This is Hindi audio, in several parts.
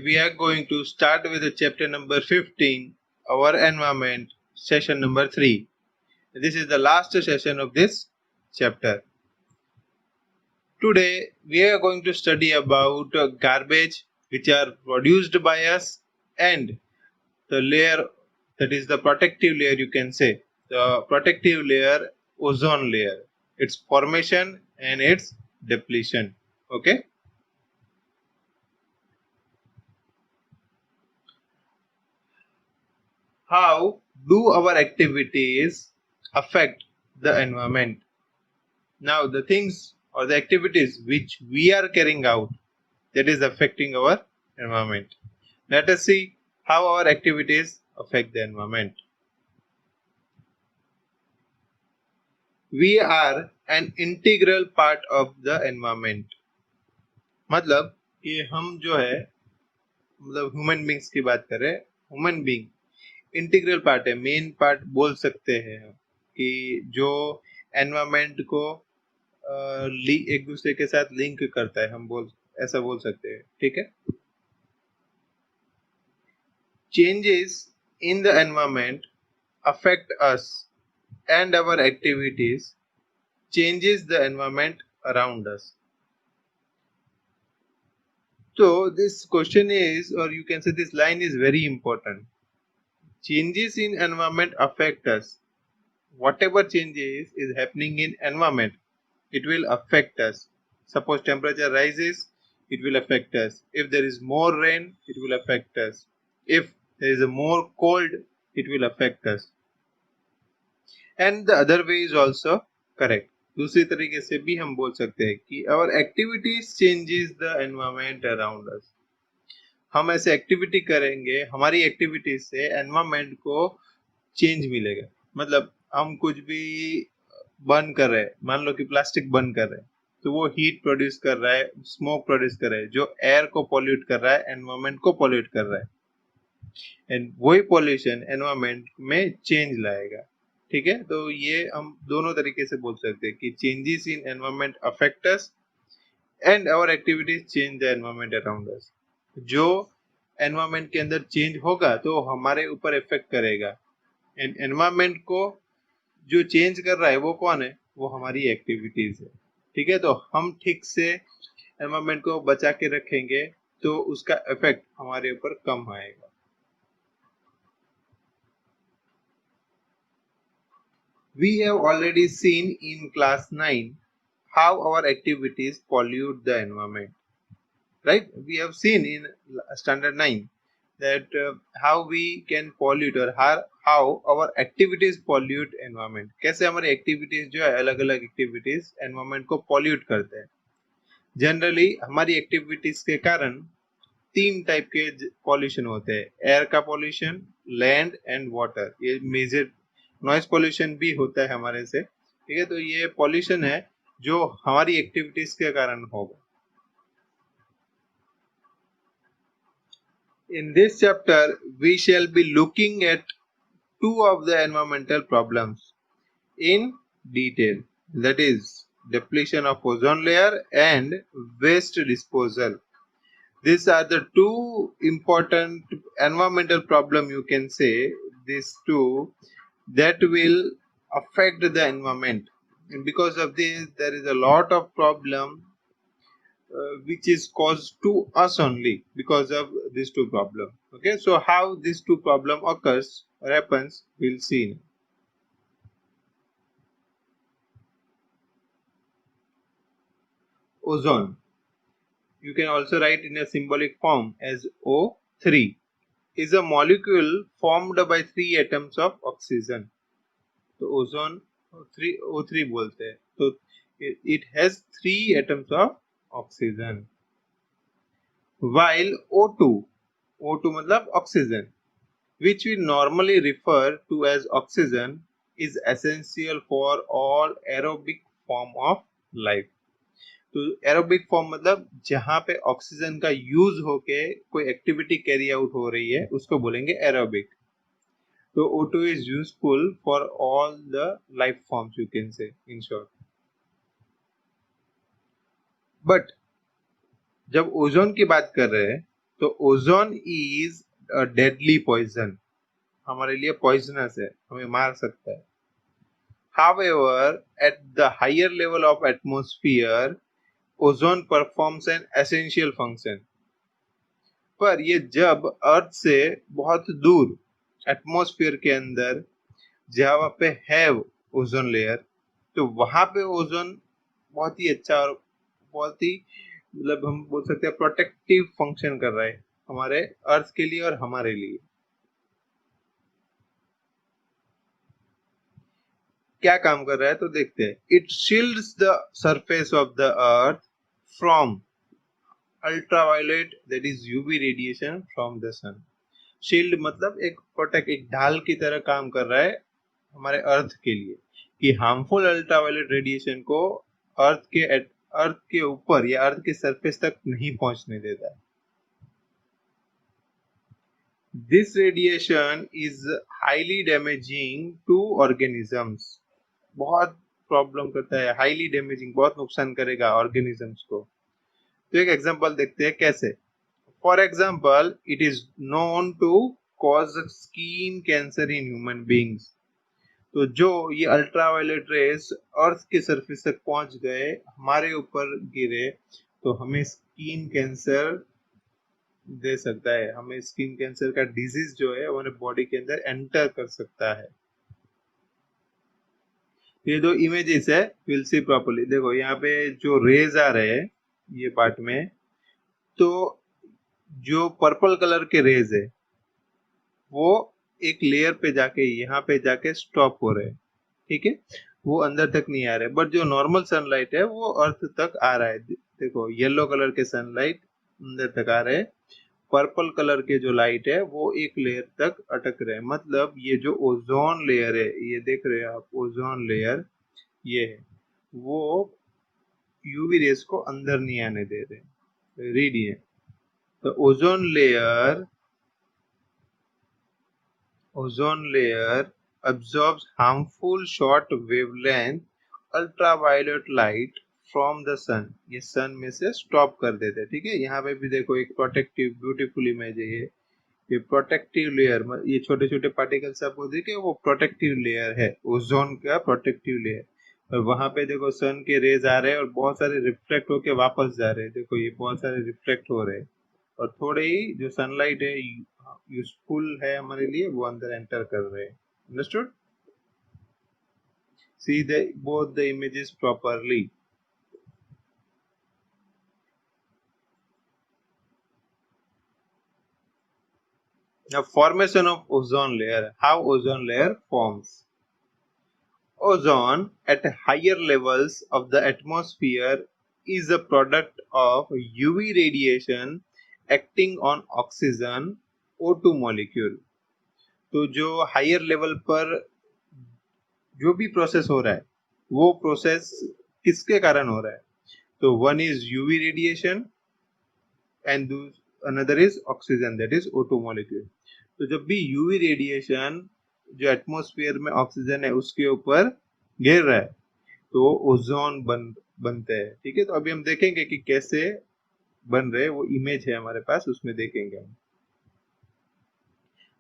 we are going to start with the chapter number 15, our environment, session number 3. This is the last session of this chapter. Today we are going to study about garbage which are produced by us and the layer, that is the protective layer, you can say, the protective layer, ozone layer, its formation and its depletion. Okay. How do our activities affect the environment? Now, the things or the activities which we are carrying out, that is affecting our environment. Let us see how our activities affect the environment. We are an integral part of the environment. मतलब कि हम जो है, मतलब ह्यूमन बींग्स की बात करें, ह्यूमन बींग इंटीग्रल पार्ट है, मेन पार्ट बोल सकते हैं हम, कि जो एनवायरमेंट को एक दूसरे के साथ लिंक करता है, हम ऐसा बोल सकते हैं. ठीक है. Changes in the environment affect us and our activities changes the environment around us. So this question is, or you can say this line is very important. Changes in environment affect us. Whatever changes is happening in environment, it will affect us. Suppose temperature rises, it will affect us. If there is more rain, it will affect us. If there is a more cold, it will affect us. And the other way is also correct. दूसरी तरीके से भी हम बोल सकते हैं कि our activities changes the environment around us. हम ऐसे एक्टिविटी करेंगे, हमारी एक्टिविटीज से एनवायरमेंट को चेंज मिलेगा. मतलब हम कुछ भी बर्न कर रहे हैं, मान लो कि प्लास्टिक बर्न कर रहे हैं, तो वो हीट प्रोड्यूस कर रहा है, स्मोक प्रोड्यूस कर रहा है, जो एयर को पॉल्यूट कर रहा है, एनवायरमेंट को पॉल्यूट कर रहा है. एंड वही पॉल्यूशन एनवायरमेंट में चेंज लाएगा. ठीक है. तो ये हम दोनों तरीके से बोल सकते हैं कि changes in environment affect us and our activities change the environment around us. जो एनवायरमेंट के अंदर चेंज होगा तो हमारे ऊपर इफेक्ट करेगा. एंड एनवायरमेंट को जो चेंज कर रहा है वो कौन है? वो हमारी एक्टिविटीज है. ठीक है. तो हम ठीक से एनवायरमेंट को बचा के रखेंगे तो उसका इफेक्ट हमारे ऊपर कम आएगा. We have already seen in class 9 how our activities pollute the environment. Right? We have seen in standard 9 that how we can pollute or how our activities pollute environment. कैसे हमारी activities जो है, अलग अलग activities environment को pollute करते हैं. Generally हमारी activities के कारण 3 टाइप के pollution होते हैं. एयर का pollution, land and water. ये मेजर नॉइज पोल्यूशन भी होता है हमारे से. ठीक है. तो ये पोल्यूशन है जो हमारी एक्टिविटीज के कारण होगा. In this chapter we shall be looking at 2 of the environmental problems in detail, that is depletion of ozone layer and waste disposal. These are the 2 important environmental problem, you can say, these 2 that will affect the environment. And because of this there is a lot of problem which is caused to us only because of these 2 problem. Okay. So how these 2 problem occurs or happens, we'll see. Ozone, you can also write in a symbolic form as O3, is a molecule formed by 3 atoms of oxygen. तो ओजोन O3 बोलते हैं. तो it has 3 atoms of oxygen, while O2 मतलब oxygen, which we normally refer to as oxygen, is essential for all aerobic form of life. तो एरोबिक फॉर्म मतलब जहां पे ऑक्सीजन का यूज होके कोई एक्टिविटी कैरी आउट हो रही है उसको बोलेंगे aerobic. So O2 is useful for all the life forms, you can say, in short. But जब ओजोन की बात कर रहे हैं तो ozone is a deadly poison, हमारे लिए पॉइजनस है, हमें मार सकता है. However, at the higher level of atmosphere, ozone performs an essential function. पर ये जब अर्थ से बहुत दूर एटमॉस्फेयर के अंदर जहाँ पे है ओजोन लेयर, तो वहां पे ओजोन बहुत ही अच्छा और बहुत ही मतलब हम बोल सकते हैं प्रोटेक्टिव फंक्शन कर रहा है हमारे अर्थ के लिए और हमारे लिए. क्या काम कर रहा है तो देखते हैं. It shields the surface of the earth from ultraviolet that is UV radiation from the sun. Shield मतलब एक प्रोटेक्ट, एक ढाल की तरह काम कर रहा है हमारे अर्थ के लिए कि हार्मफुल अल्ट्रावायलेट रेडिएशन को अर्थ के ऊपर या अर्थ के सरफेस तक नहीं पहुंचने देता है. This radiation is highly damaging to organisms. बहुत प्रॉब्लम करता है, हाईली डैमेजिंग, बहुत नुकसान करेगा ऑर्गेनिजम्स को. तो एक एग्जांपल देखते हैं कैसे. For example, it is known to cause skin cancer in human beings. तो जो ये अल्ट्रावायलेट रेस अर्थ के सरफेस तक पहुंच गए, हमारे ऊपर गिरे, तो हमें स्किन कैंसर दे सकता है. हमें स्किन कैंसर का डिजीज जो है हमारे बॉडी के अंदर एंटर कर सकता है. ये दो इमेजेस है, विल सी प्रॉपर्ली. देखो यहाँ पे जो रेज आ रहे हैं ये पार्ट में, तो जो पर्पल कलर के रेज है वो एक लेयर पे जाके यहाँ पे जाके स्टॉप हो रहे हैं. ठीक है, वो अंदर तक नहीं आ रहे, बट जो नॉर्मल सनलाइट है वो अर्थ तक आ रहा है. देखो येलो कलर के सनलाइट अंदर तक आ रहे हैं, पर्पल कलर के जो लाइट है वो एक लेयर तक अटक रहे हैं. मतलब ये जो ओजोन लेयर है, ये देख रहे हैं आप, ओजोन लेयर ये है, वो यूवी रेस को अंदर नहीं आने दे रहे. रीडिए, तो ozone layer absorbs harmful short wavelength ultraviolet light from the sun. ये सन में से स्टॉप कर देते हैं. ठीक है, यहाँ पे भी देखो एक प्रोटेक्टिव ब्यूटीफुल इमेज है ये प्रोटेक्टिव लेयर. ये छोटे छोटे पार्टिकल्स आपको देखे, वो प्रोटेक्टिव लेयर है, ओजोन का प्रोटेक्टिव लेयर. और वहां पे देखो सन के रेज आ रहे हैं और बहुत सारे रिफ्लेक्ट होके वापस जा रहे हैं. देखो ये बहुत सारे रिफ्लेक्ट हो रहे हैं और थोड़े ही जो सनलाइट है यूजफुल है हमारे लिए, वो अंदर एंटर कर रहे हैं. Understood? See the both the images properly. Now formation of ozone layer. How ozone layer forms? Ozone at higher levels of the atmosphere is a product of UV radiation acting on oxygen O2 molecule. तो जो हायर लेवल पर जो भी प्रोसेस हो रहा है वो प्रोसेस किसके कारण हो रहा है? तो one is UV radiation and another is oxygen, that is O2 molecule. तो जब भी यूवी रेडिएशन जो एटमॉस्फेयर में ऑक्सीजन है उसके ऊपर गिर रहा है तो ओजोन बनते हैं. ठीक है, तो अभी हम देखेंगे कि कैसे बन रहे, वो इमेज है हमारे पास, उसमें देखेंगे हम.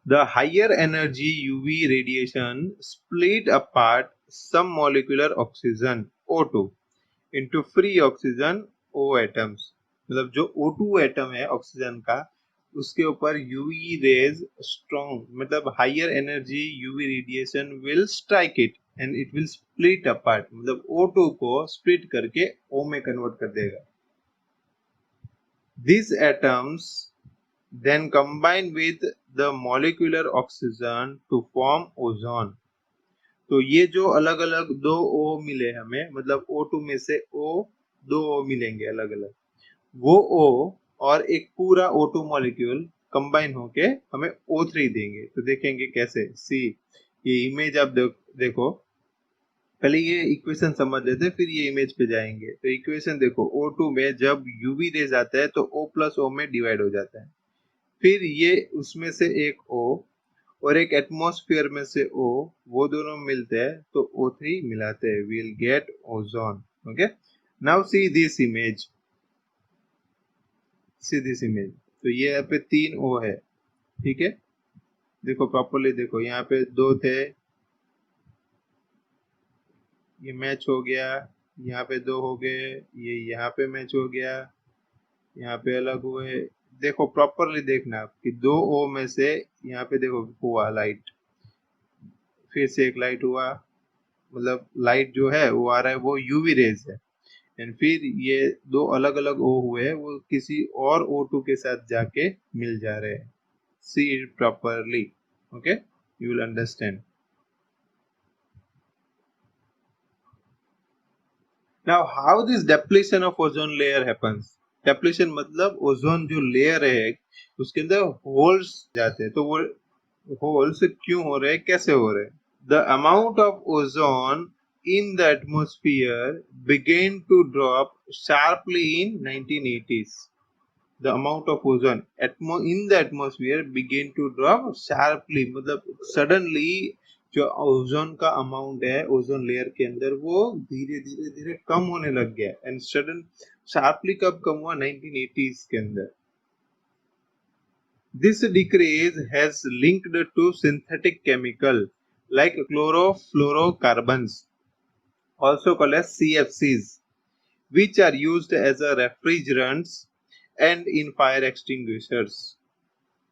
The higher energy UV radiation split apart some molecular oxygen O2 into free oxygen O atoms. मतलब जो O2 एटम है ऑक्सीजन का, उसके ऊपर UV रेज स्ट्रॉन्ग, मतलब higher energy UV radiation will strike it and it will split apart. मतलब O2 को स्प्लिट करके O में कन्वर्ट कर देगा. These atoms then combine with the molecular oxygen to form ozone. तो ये जो अलग अलग दो O मिले हमें, मतलब O2 में से दो O मिलेंगे अलग अलग, वो O और एक पूरा O2 मॉलिक्यूल कंबाइन होके हमें O3 देंगे. तो देखेंगे कैसे. सी ये इमेज आप देखो, पहले ये इक्वेशन समझ लेते, फिर ये इमेज पे जाएंगे. तो इक्वेशन देखो, O2 में जब UV रेज आता है तो O प्लस O में डिवाइड हो जाता है, फिर ये उसमें से एक O और एक एटमॉस्फेयर में से O, वो दोनों मिलते हैं तो O3 मिलाते हैं, we'll get ozone. Okay, now see this image. तो ये यहाँ पे 3 O है, ठीक है। देखो प्रॉपरली, देखो यहाँ पे 2 थे, ये मैच हो गया, यहाँ पे 2 हो गए, ये यहाँ पे मैच हो गया, यहाँ पे अलग हुए। देखो प्रॉपरली देखना कि 2 O में से यहाँ पे देखो हुआ लाइट, फिर से एक लाइट हुआ, मतलब लाइट जो है वो आ रहा है वो यूवी रेज है। एंड फिर ये 2 अलग अलग O हुए, वो किसी और O2 के साथ जाके मिल जा रहे हैं। See it properly, okay, you will understand. Now how this depletion of ozone layer happens? Depletion मतलब ओजोन जो लेयर है उसके अंदर होल्स जाते हैं, तो वो होल्स क्यों हो रहे हैं, कैसे हो रहे हैं? The amount of ozone in the atmosphere began to drop sharply in 1980s. The amount of ozone in the atmosphere began to drop sharply, मतलब suddenly जो ओजोन का अमाउंट है ओजोन लेयर के अंदर वो धीरे धीरे धीरे कम होने लग गया। एंड सडन शार्पली कब कम हुआ? 1980s के अंदर। This decrease has linked to synthetic chemical like chlorofluorocarbons, also called as CFCs, which are used as a refrigerants and in fire extinguishers.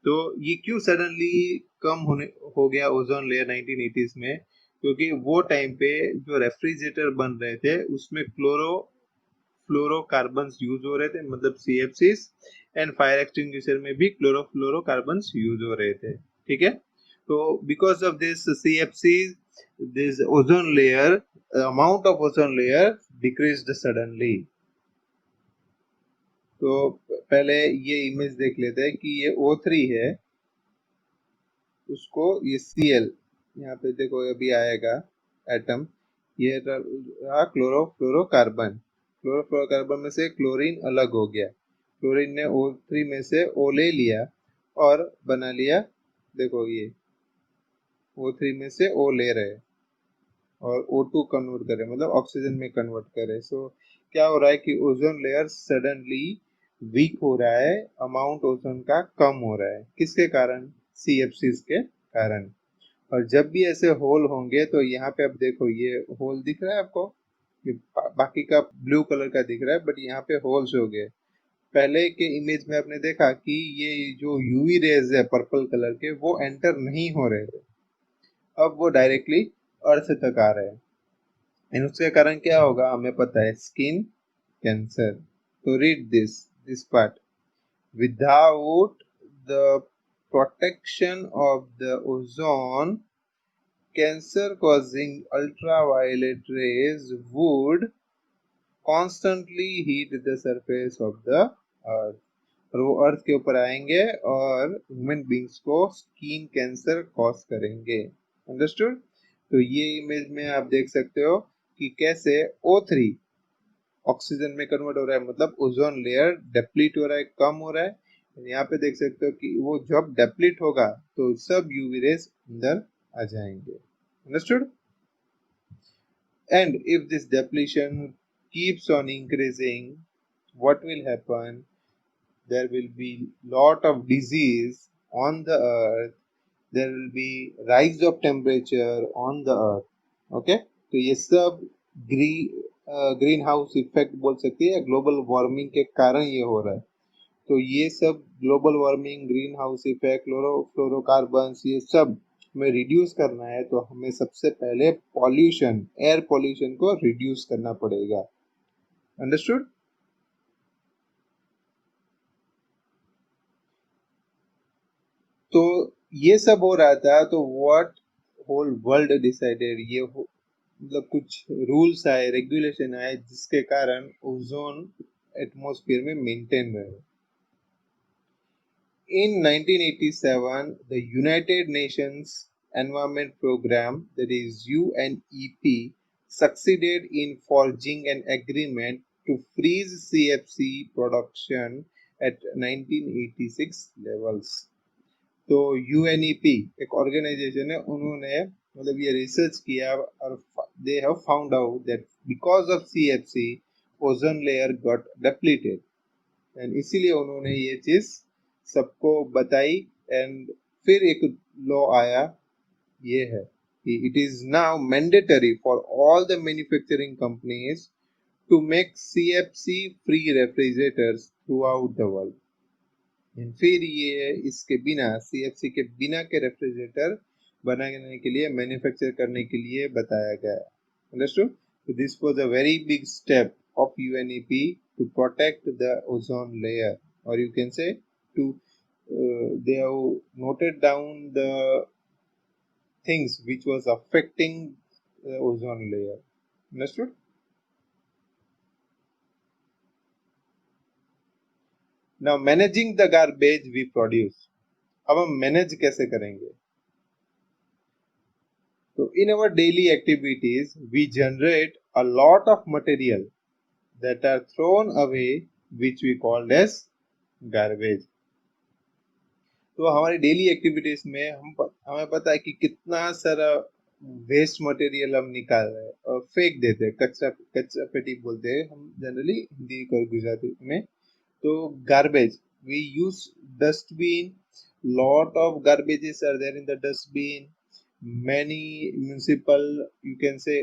तो ये क्यों सडनली कम होने हो गया ओजोन लेयर 1980s में? क्योंकि वो टाइम पे जो रेफ्रिजरेटर बन रहे थे उसमें फ्लोरोकार्बन्स यूज हो रहे थे, मतलब CFCs, एंड फायर एक्सटिंग्विशर में भी क्लोरोफ्लोरोकार्बन्स यूज हो रहे थे, ठीक है। तो because of this CFCs, this ozone layer, amount of ozone layer decreased suddenly. तो पहले ये इमेज देख लेते हैं कि ये O3 है, उसको ये Cl, यहाँ पे देखो अभी आएगा एटम, ये रहा क्लोरोफ्लोरोकार्बन। क्लोरोफ्लोरोकार्बन में से क्लोरीन अलग हो गया, क्लोरीन ने O3 में से O ले लिया और बना लिया, देखो ये O3 में से O ले रहे और O2 कन्वर्ट करे, मतलब ऑक्सीजन में कन्वर्ट करे। सो क्या हो रहा है कि ओजोन लेयर सडनली वीक हो रहा है, अमाउंट ओजोन का कम हो रहा है, किसके कारण? CFCs के कारण। और जब भी ऐसे होल होंगे तो यहाँ पे अब देखो ये होल दिख रहा है आपको, ये बाकी का ब्लू कलर का दिख रहा है, बट यहाँ पे होल्स हो गए। पहले के इमेज में आपने देखा कि ये जो यूवी रेज है पर्पल कलर के वो एंटर नहीं हो रहे थे, अब वो डायरेक्टली अर्थ तक आ रहे हैं। एंड उसके कारण क्या होगा हमें पता है, स्किन कैंसर। तो read this part, without the protection of the ozone, cancer causing ultraviolet rays would constantly heat the surface of the earth, और वो अर्थ के ऊपर आएंगे और ह्यूमन बींग्स को स्किन कैंसर कॉज करेंगे। अंडरस्टूड? तो ये इमेज में आप देख सकते हो कि कैसे O3 ऑक्सीजन में कन्वर्ट हो रहा है, मतलब ओजोन लेयर डेप्लीट हो रहा है, कम हो रहा है। यहाँ पे देख सकते हो कि वो जब डेप्लीट होगा तो सब यूवी रेज अंदर आ जाएंगे। Understood? And if this depletion keeps on increasing, what will happen? There will be lot of disease on the earth. There will be rise of temperature on the earth. Okay? तो ये सब ग्रीन हाउस इफेक्ट बोल सकते हैं, ग्लोबल वार्मिंग के कारण ये हो रहा है। तो ये सब global warming, green house effect, chlorofluorocarbons, ये सब में रिड्यूस करना है तो हमें सबसे पहले पॉल्यूशन, एयर पॉल्यूशन को रिड्यूस करना पड़ेगा। अंडरस्टूड? तो ये सब हो रहा था, तो व्हाट होल वर्ल्ड डिसाइडेड, ये मतलब कुछ रूल्स आए, रेगुलेशन आए जिसके कारण ओजोन एटमॉस्फेयर में मेंटेन रहे। In 1987, the United Nations Environment Programme, that is UNEP, succeeded in forging an agreement to freeze CFC production at 1986 levels. तो UNEP एक ऑर्गेनाइजेशन है, उन्होंने मतलब ये रिसर्च किया और they have found out that because of CFC ozone layer got depleted, and इसीलिए उन्होंने ये चीज सबको बताई एंड फिर एक लॉ आया, ये है कि it is now mandatory for all the manufacturing companies to make CFC free refrigerators throughout the world. फिर ये इसके बिना CFC के बिना के रेफ्रिजरेटर बनाने के लिए मैन्युफैक्चर करने के लिए बताया गया. Understood? So this was a very big step of UNEP to protect the ozone layer, or you can say to they have noted down the things which was affecting the ozone layer. Understood? Now managing the garbage we produce. अब हम मैनेज कैसे करेंगे? तो in our daily activities we generate a lot of material that are thrown away which we called as garbage. तो हमारी डेली एक्टिविटीज में हमें पता है कि कितना सारा वेस्ट मटेरियल हम निकाल रहे हैं और फेंक देते हैं. कचरा पेटी बोलते हैं हम जनरली हिंदी और गुजराती में. तो garbage, we use dustbin, lot of garbages are there in the dustbin. Many municipal, you can say,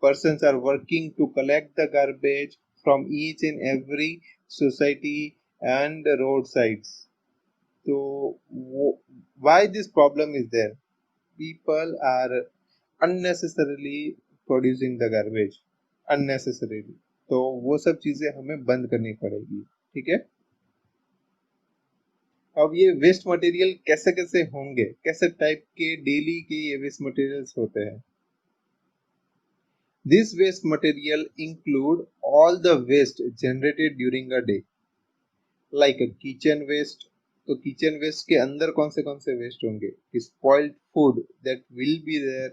persons are working to collect the garbage from each and every society and roadsides. So why this problem is there? People are unnecessarily producing the garbage unnecessarily. तो वो सब चीजें हमें बंद करनी पड़ेगी. ठीक है. अब ये वेस्ट मटेरियल कैसे कैसे होंगे, कैसे टाइप के डेली के ये वेस्ट मटेरियल्स होते हैं. This waste material include all the waste generated during a day, like kitchen waste. तो किचन वेस्ट के अंदर कौन से वेस्ट होंगे? Spoiled food that will be there,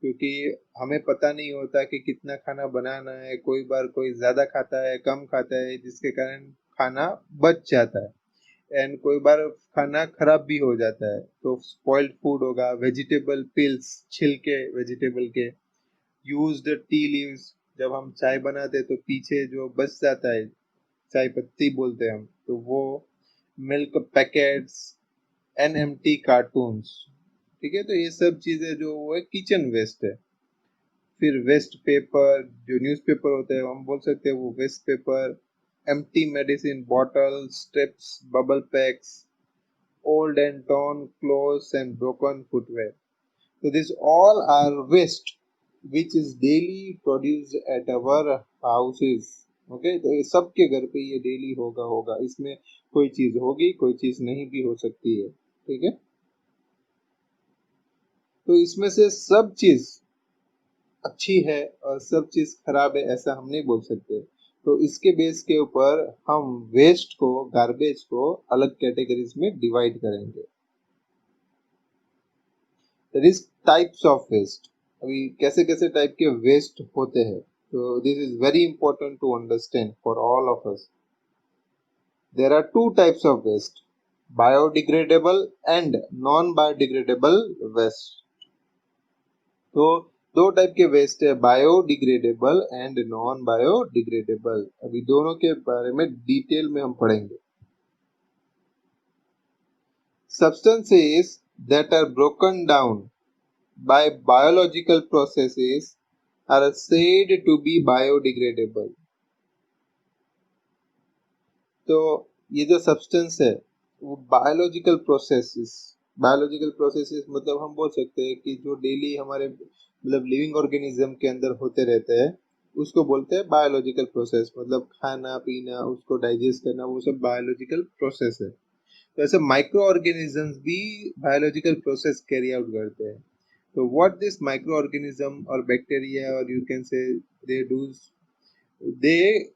क्योंकि हमें पता नहीं होता कि कितना खाना बनाना है. कोई बार कोई ज्यादा खाता है, कम खाता है, जिसके कारण खाना बच जाता है एंड कोई बार खाना खराब भी हो जाता है. तो स्पॉइल्ड फूड होगा. वेजिटेबल पिल्स, छिलके वेजिटेबल के. यूज्ड टी लीव्स, जब हम चाय बनाते हैं तो पीछे जो बच जाता है, चाय पत्ती बोलते हैं हम, तो वो. Milk packets, NMT cartoons. ठीक है. तो ये सब चीजें जो वो है किचन वेस्ट है. फिर वेस्ट पेपर, जो न्यूज़पेपर होता है हम बोल सकते हैं वो waste paper. empty medicine bottles, strips, bubble packs, old and torn clothes and broken footwear. So these all are waste which is daily produced at our houses. Okay, तो ये सबके घर पे ये डेली होगा. इसमें कोई चीज होगी, कोई चीज नहीं भी हो सकती है. ठीक है. तो इसमें से सब चीज अच्छी है और सब चीज खराब है ऐसा हम नहीं बोल सकते. तो इसके बेस के ऊपर हम वेस्ट को, गार्बेज को अलग कैटेगरीज में डिवाइड करेंगे. There is types of waste. अभी कैसे कैसे टाइप के वेस्ट होते हैं, तो this is very important to understand for all of us. There are two types of waste, biodegradable and non biodegradable waste. तो दो टाइप के वेस्ट है, बायोडिग्रेडेबल एंड नॉन बायोडिग्रेडेबल. अभी दोनों के बारे में डिटेल में हम पढ़ेंगे. Substances that are broken down by biological processes are said to be biodegradable. तो ये जो सब्सटेंस है वो बायोलॉजिकल प्रोसेसेस मतलब हम बोल सकते हैं कि जो डेली हमारे मतलब लिविंग ऑर्गेनिज्म के अंदर होते रहते हैं उसको बोलते हैं बायोलॉजिकल प्रोसेस. मतलब खाना पीना, उसको डाइजेस्ट करना, वो सब बायोलॉजिकल प्रोसेस है. तो ऐसे माइक्रो ऑर्गेनिजम्स भी बायोलॉजिकल प्रोसेस कैरी आउट करते हैं. तो व्हाट दिस माइक्रो ऑर्गेनिज्म और बैक्टीरिया और you can say they do, they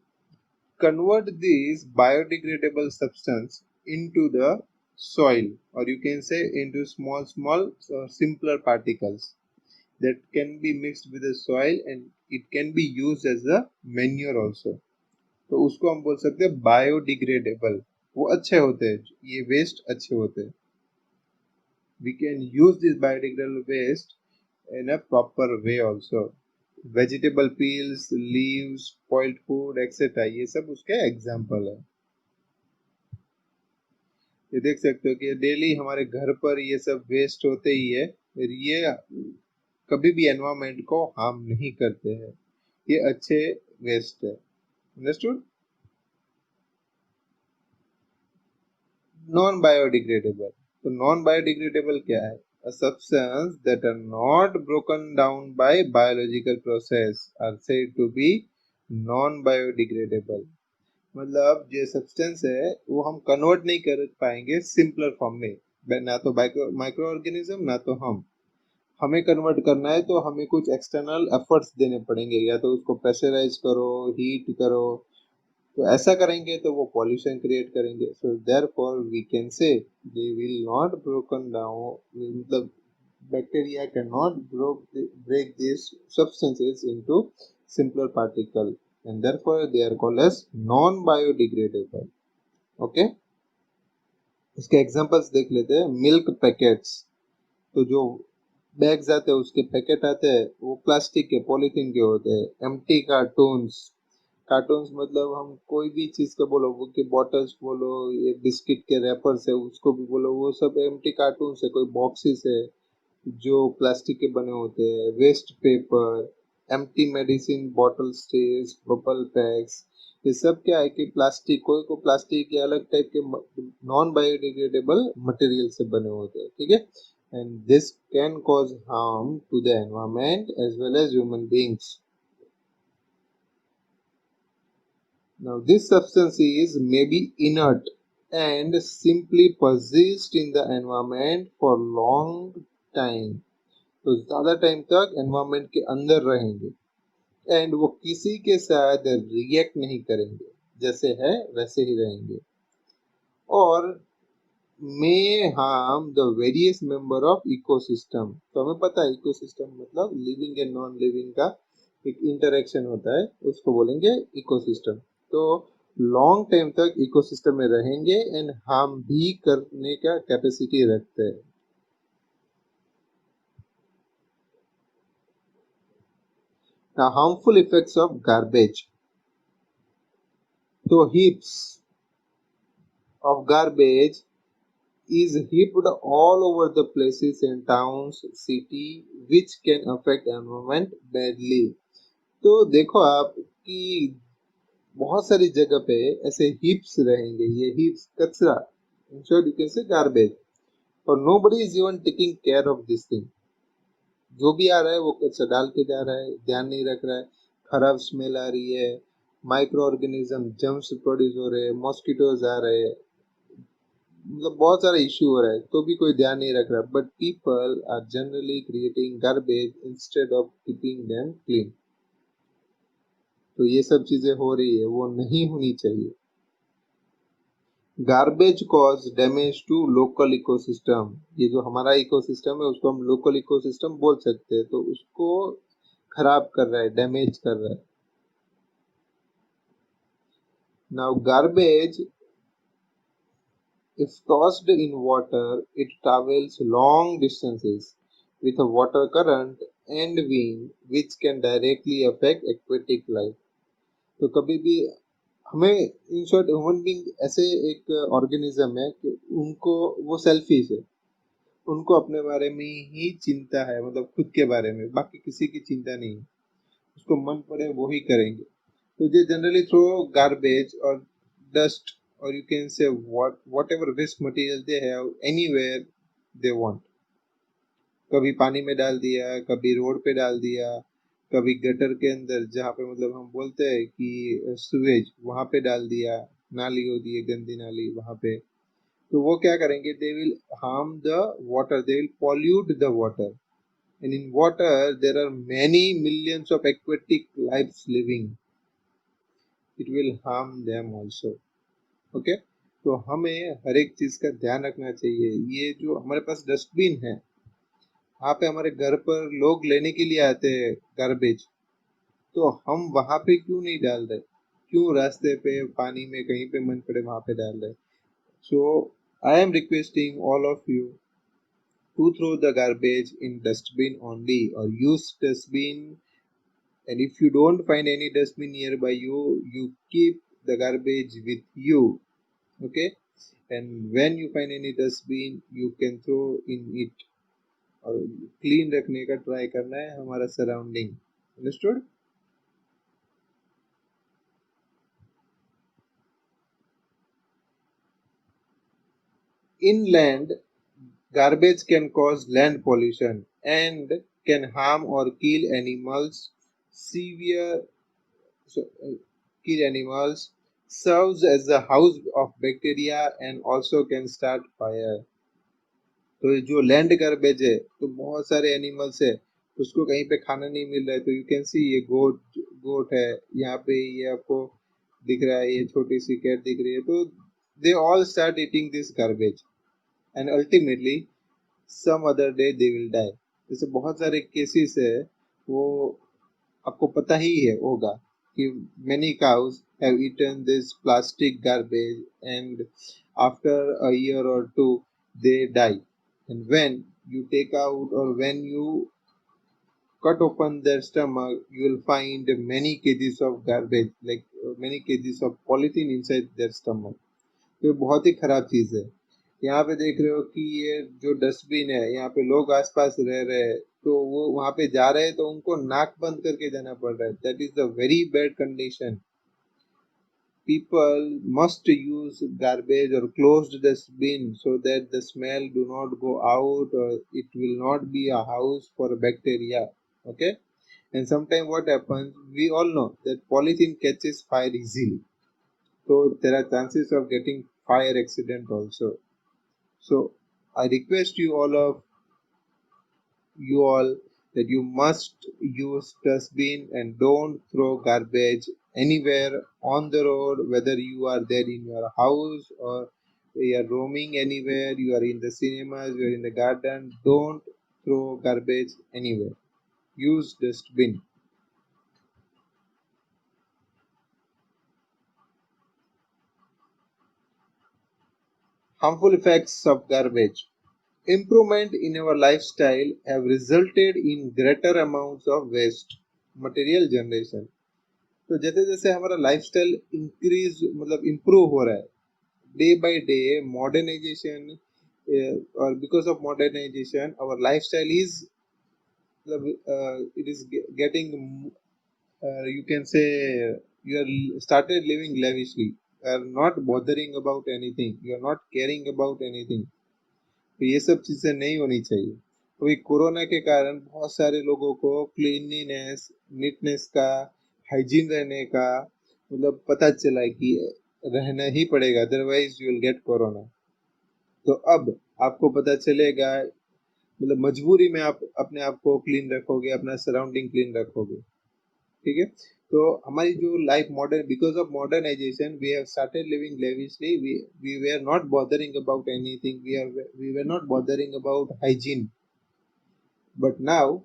convert these biodegradable substance into the soil, or you can say into small simpler particles that can be mixed with the soil and it can be used as a manure also. तो उसको हम बोल सकते हैं बायोडिग्रेडेबल. वो अच्छे होते हैं, ये वेस्ट अच्छे होते हैं. We can use this biodegradable waste in a proper way also. Vegetable peels, leaves, spoiled food, etc. ये सब उसके एग्जाम्पल है. ये देख सकते हो कि डेली हमारे घर पर ये सब वेस्ट होते ही है, और ये कभी भी एनवायरमेंट को हार्म नहीं करते हैं, ये अच्छे वेस्ट है। अंडरस्टूड? नॉन बायोडिग्रेडेबल, तो नॉन बायोडिग्रेडेबल क्या है? A substance that are not broken down by biological process are said to be non biodegradable। मतलब जो सब्सटेंस है वो हम कन्वर्ट नहीं कर पाएंगे सिंपलर फॉर्म में, ना तो माइक्रो ऑर्गेनिज्म ना तो हमें कन्वर्ट करना है तो हमें कुछ एक्सटर्नल एफर्ट्स देने पड़ेंगे, या तो उसको प्रेशराइज करो, हीट करो, तो ऐसा करेंगे तो वो पॉल्यूशन क्रिएट करेंगे। So therefore we can say they will not broken down, मतलब bacteria can not break these substances into simpler particle, and therefore they are called as non biodegradable। Okay, इसके एग्जांपल्स देख लेते हैं। मिल्क पैकेट्स, तो जो बैग्स आते हैं उसके पैकेट आते हैं वो प्लास्टिक के पॉलीथीन के होते हैं। एम्प्टी कार्टून्स, कार्टून्स मतलब हम कोई भी चीज का बोलो, वो के बॉटल्स बोलो, ये बिस्किट के रैपर्स है उसको भी बोलो, वो सब एम्प्टी कार्टून्स है। कोई बॉक्सेस है जो प्लास्टिक के बने होते हैं। Waste paper, empty medicine bottle stage, bubble packs, ये सब क्या है कि प्लास्टिक, कोई को प्लास्टिक के अलग टाइप के नॉन बायोडिग्रेडेबल मटेरियल से बने होते हैं, ठीक है। And this can cause harm to the environment as well as human beings. Now, this substance is maybe inert and simply persist in the environment for long time। तो ज्यादा टाइम तक एनवायरमेंट के अंदर रहेंगे, एंड वो किसी के साथ रिएक्ट नहीं करेंगे, जैसे है वैसे ही रहेंगे, और may harm the various member of ecosystem. तो हमें पता है इकोसिस्टम मतलब लिविंग एंड नॉन लिविंग का एक इंटरेक्शन होता है, उसको बोलेंगे इकोसिस्टम। तो लॉन्ग टाइम तक इकोसिस्टम में रहेंगे एंड हार्म भी करने का कैपेसिटी रखते हैं। Now, harmful effects of garbage, तो heaps of garbage is heaped all over the places in towns, city, which can affect environment badly। तो देखो आप कि बहुत सारी जगह पे ऐसे हिप्स रहेंगे, ये हिप्स कचरा, in short you can say garbage, और nobody is even taking care of this thing. जो भी आ रहा है वो कचरा डाल के जा रहा है, ध्यान नहीं रख रहा है, खराब स्मेल आ रही है, माइक्रो ऑर्गेनिज्म जर्म्स प्रोड्यूस हो रहे हैं, मॉस्किटोज आ रहे हैं, मतलब बहुत सारा इश्यू हो रहा है तो भी कोई ध्यान नहीं रख रहा। But people are generally creating garbage instead of keeping them clean. तो ये सब चीजें हो रही है, वो नहीं होनी चाहिए। Garbage cause damage to local ecosystem, ये जो हमारा इकोसिस्टम है उसको हम लोकल इकोसिस्टम बोल सकते हैं, तो उसको खराब कर रहा है, डैमेज कर रहा है। Now garbage if tossed in water it travels long distances with a water current and wind which can directly affect aquatic life। तो कभी भी हमें, इन शॉर्ट ह्यूमन बीइंग ऐसे एक ऑर्गेनिज्म है कि उनको, वो सेल्फिश है, उनको अपने बारे में ही चिंता है, मतलब खुद के बारे में, बाकी किसी की चिंता नहीं है, उसको मन पड़े वो ही करेंगे। तो they generally throw garbage or dust, or you can say whatever waste material they have anywhere they want। कभी पानी में डाल दिया, कभी रोड पे डाल दिया, कभी गटर के अंदर, जहाँ पे मतलब हम बोलते हैं कि सुवेज, वहां पे डाल दिया, नाली होती है गंदी नाली वहां पे। तो वो क्या करेंगे, they will harm the water, they will pollute the water, and in water there are many millions of aquatic lives living, it will harm them also। Okay, तो हमें हर एक चीज का ध्यान रखना चाहिए। ये जो हमारे पास डस्टबिन है, वहाँ पे हमारे घर पर लोग लेने के लिए आते हैं गार्बेज, तो हम वहां पे क्यों नहीं डाल रहे, क्यों रास्ते पे पानी में कहीं पे मन पड़े वहां पे डाल रहे। So I am requesting all of you to throw the garbage in dustbin only, or use dustbin, and if you don't find any dustbin nearby you, you keep the garbage with you, okay। and when you find any dustbin you can throw in it. और क्लीन रखने का ट्राई करना है हमारा surrounding. Understood? Inland, garbage can cause land pollution and can harm or kill animals. Severe so, kill animals, serves as a house of bacteria and also can start fire. तो ये जो लैंड गार्बेज है तो बहुत सारे एनिमल्स है, उसको कहीं पे खाना नहीं मिल रहा है, तो यू कैन सी ये गोट गोट है यहाँ पे, ये आपको दिख रहा है, ये छोटी सी कैट दिख रही है, तो they all start eating this garbage and ultimately some other day they will die. जैसे बहुत सारे केसेस है, वो आपको पता ही है होगा कि many cows have eaten this plastic garbage and after a year or two they die. And when you take out or when you cut open their stomach, you will find many kgs of garbage, like many kgs of polythene inside their stomach. तो ये बहुत ही खराब चीज है. यहाँ पे देख रहे हो कि ये जो डस्टबिन है, यहाँ पे लोग आसपास रह रहे हैं, तो वो वहां पे जा रहे हैं तो उनको नाक बंद करके जाना पड़ रहा है. That is a very bad condition. People must use garbage or closed dustbin so that the smell do not go out or it will not be a house for bacteria. Okay? And sometimes what happens, we all know that polythene catches fire easily. So there are chances of getting fire accident also. So I request you all that you must use dustbin and don't throw garbage anywhere on the road, whether you are there in your house or you are roaming anywhere, you are in the cinemas, you are in the garden. Don't throw garbage anywhere. Use dustbin. Harmful effects of garbage. Improvement in our lifestyle have resulted in greater amounts of waste material generation. तो जैसे जैसे हमारा लाइफस्टाइल इंक्रीज मतलब इम्प्रूव हो रहा है डे बाय डे, मॉडर्नाइजेशन, और because of modernisation our lifestyle is मतलब it is getting, you can say, you are started living lavishly, are not bothering about anything, you are not caring about anything. तो ये सब चीजें नहीं होनी चाहिए. अभी कोरोना के कारण बहुत सारे लोगों को क्लीनलीनेस, नीटनेस का, हाइजीन रहने का मतलब पता चला है कि रहना ही पड़ेगा, otherwise you will get corona. तो अब आपको पता चलेगा, मतलब मजबूरी में आप अपने आप को क्लीन रखोगे, अपना सराउंडिंग क्लीन रखोगे. ठीक है? तो हमारी जो life modern, because of modernization we have started living lavishly, we were not bothering about anything, we were not bothering about hygiene. But now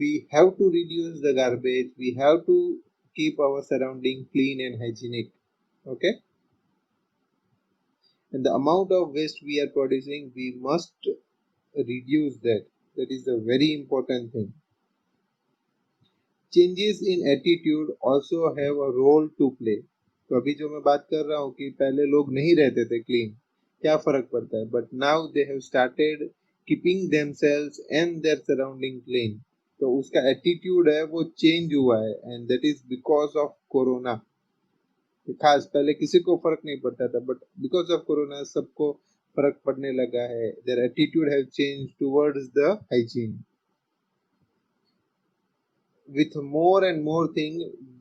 we have to reduce the garbage, we have to keep our surrounding clean and hygienic. Okay? And the amount of waste we are producing, we must reduce that. That is a very important thing. Changes in attitude also have a role to play. तो अभी जो मैं बात कर रहा हूँ कि पहले लोग नहीं रहते थे क्लीन, क्या फर्क पड़ता है, but now they have started keeping themselves and their surrounding clean. तो उसका एटीट्यूड है वो चेंज हुआ है, and that is because of corona. खास पहले किसी को फर्क नहीं पड़ता था, बट बिकॉज ऑफ कोरोना सबको फर्क पड़ने लगा है. Their attitude have change towards the hygiene. With more and more thing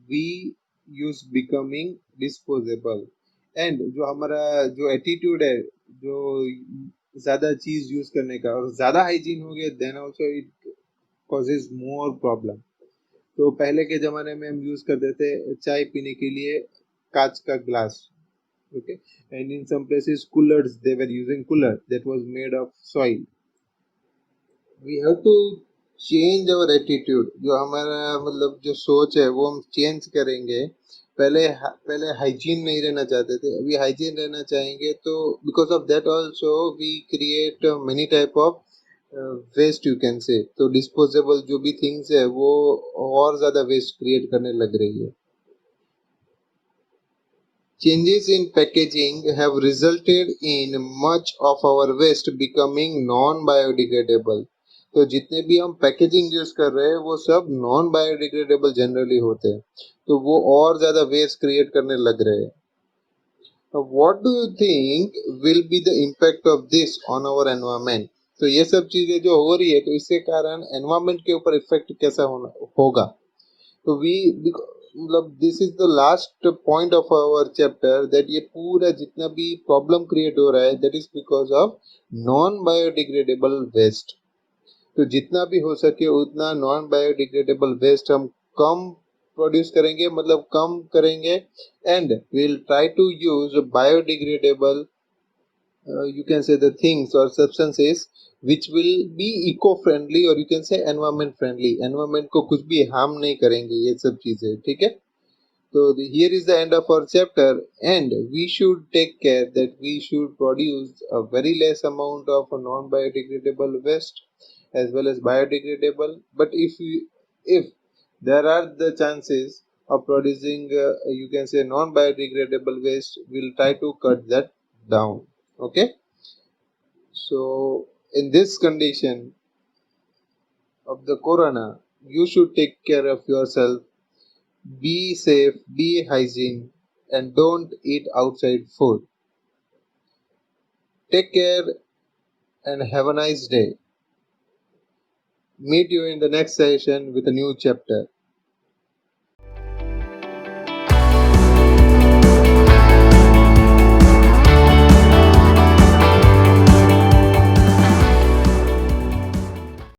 we use becoming disposable. And जो हमारा जो एटीट्यूड है, जो ज्यादा चीज यूज करने का और ज्यादा हाइजीन हो गया, then also it causes more problem. तो पहले के जमाने में हम यूज करते थे चाय पीने के लिए कांच का glass. Okay? And in some places coolers, they were using cooler that was made of soil. We have to change our attitude. जो हमारा मतलब जो सोच है वो हम चेंज करेंगे. पहले हाइजीन नहीं रहना चाहते थे, अभी हाइजीन रहना चाहेंगे. तो because of that also we create many type of waste, you can say. तो डिस्पोजेबल जो भी थिंग्स है वो और ज्यादा वेस्ट क्रिएट करने लग रही है. Changes in packaging have resulted in much of our waste becoming non-biodegradable. तो जितने भी हम पैकेजिंग यूज कर रहे हैं वो सब नॉन बायोडिग्रेडेबल जनरली होते हैं, तो वो और ज्यादा वेस्ट क्रिएट करने लग रहे हैं. What do you think will be the impact of this on our environment? तो ये सब चीजें जो हो रही है तो इसके कारण एनवायरमेंट के ऊपर इफेक्ट कैसा होगा. तो वी मतलब this is the last point of our chapter that ये पूरा जितना भी प्रॉब्लम क्रिएट हो रहा है that is because of non biodegradable waste. तो जितना भी हो सके उतना नॉन बायोडिग्रेडेबल वेस्ट हम कम प्रोड्यूस करेंगे, मतलब कम करेंगे, and will try to use biodegradable you can say the things or substances which will be eco friendly or you can say environment friendly. environment को कुछ भी harm नहीं करेंगे ये सब चीजें, ठीक है. So here is the end of our chapter, and we should take care that we should produce a very less amount of non-biodegradable waste as well as biodegradable. But if there are the chances of producing, you can say non-biodegradable waste, we'll try to cut that down. Okay. So in this condition of the corona, you should take care of yourself. Be safe, be hygiene, and don't eat outside food. Take care and have a nice day. Meet you in the next session with a new chapter.